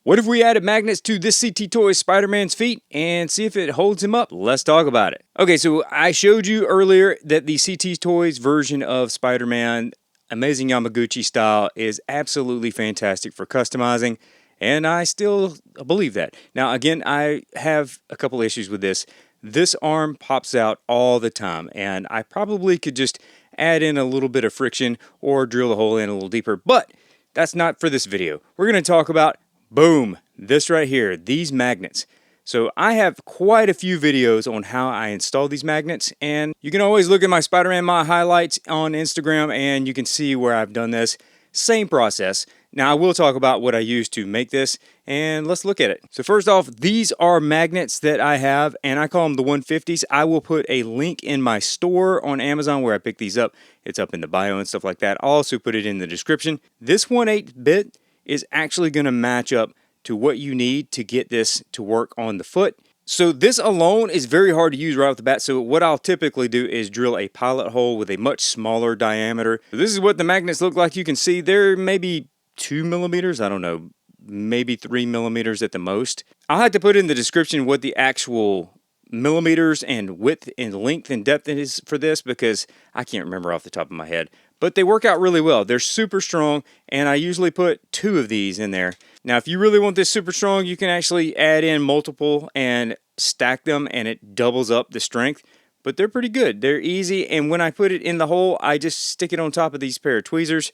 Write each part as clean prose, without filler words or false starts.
What if we added magnets to this CT Toys Spider-Man's feet and see if it holds him up? Let's talk about it. Okay, so I showed you earlier that the CT Toys version of Spider-Man, Amazing Yamaguchi style, is absolutely fantastic for customizing, and I still believe that. Now, again, I have a couple issues with this. This arm pops out all the time, and I probably could just add in a little bit of friction or drill a hole in a little deeper, but that's not for this video. We're going to talk about, boom, this right here, these magnets. So I have quite a few videos on how I install these magnets, and you can always look at my Spider-Man My highlights on Instagram and you can see where I've done this. Same process. Now I will talk about what I use to make this, and let's look at it. So first off, these are magnets that I have, and I call them the 150s. I will put a link in my store on Amazon where I pick these up. It's up in the bio and stuff like that. I'll also put it in the description. This 1/8-bit is actually going to match up to what you need to get this to work on the foot. So this alone is very hard to use right off the bat. So what I'll typically do is drill a pilot hole with a much smaller diameter. This is what the magnets look like. You can see they're maybe 2 millimeters. I don't know, maybe 3 millimeters at the most. I'll have to put in the description what the actual millimeters and width and length and depth is for this, because I can't remember off the top of my head. But they work out really well. They're super strong, and I usually put 2 of these in there. Now, if you really want this super strong, you can actually add in multiple and stack them, and it doubles up the strength. But they're pretty good. They're easy, and when I put it in the hole, I just stick it on top of these pair of tweezers,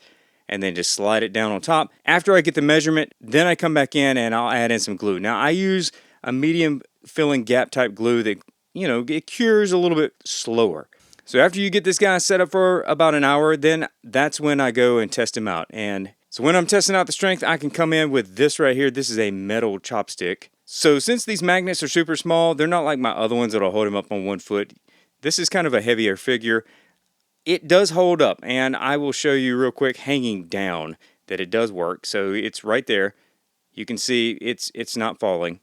and then just slide it down on top. After I get the measurement, then I come back in and I'll add in some glue. Now, I use a medium filling gap type glue that, you know, it cures a little bit slower. So after you get this guy set up for about an hour, then that's when I go and test him out. And so when I'm testing out the strength, I can come in with this right here. This is a metal chopstick. So since these magnets are super small, they're not like my other ones that'll hold him up on 1 foot. This is kind of a heavier figure. It does hold up, and I will show you real quick hanging down that it does work. So it's right there. You can see it's not falling.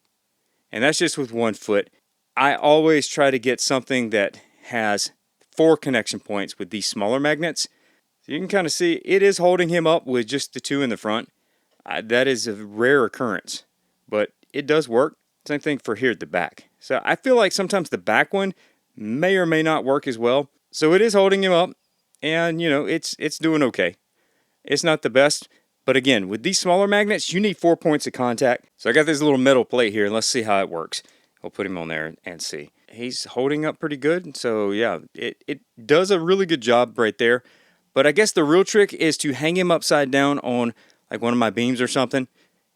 And that's just with 1 foot. I always try to get something that has 4 connection points with these smaller magnets. So you can kind of see it is holding him up with just the 2 in the front. That is a rare occurrence, but it does work. Same thing for here at the back. So I feel like sometimes the back one may or may not work as well. So it is holding him up, and you know, it's doing okay. It's not the best, but again, with these smaller magnets, you need 4 points of contact. So I got this little metal plate here, and let's see how it works. I'll put him on there and see. He's holding up pretty good. So yeah, it does a really good job right there. But I guess the real trick is to hang him upside down on like one of my beams or something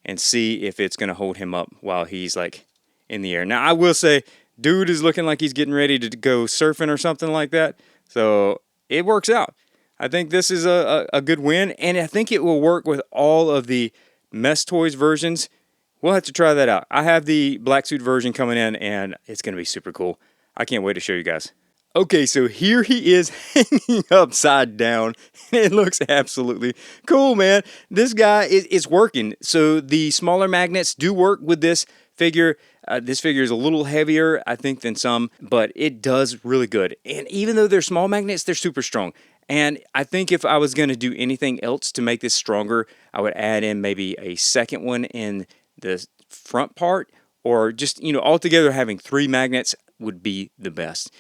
and see if it's going to hold him up while he's like in the air. Now I will say, dude is looking like he's getting ready to go surfing or something like that. So it works out. I think this is a good win, and I think it will work with all of the Mess Toys versions. We'll have to try that out. I have the black suit version coming in, and it's going to be super cool. I can't wait to show you guys. Okay, so here he is hanging upside down. It looks absolutely cool, man. This guy is working. So the smaller magnets do work with this figure. This figure is a little heavier, I think, than some, but it does really good. And even though they're small magnets, they're super strong. And I think if I was going to do anything else to make this stronger, I would add in maybe a second one in the front part, or just, you know, altogether having 3 magnets would be the best.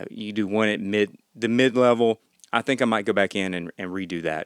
You do one at the mid level. I think I might go back in and redo that.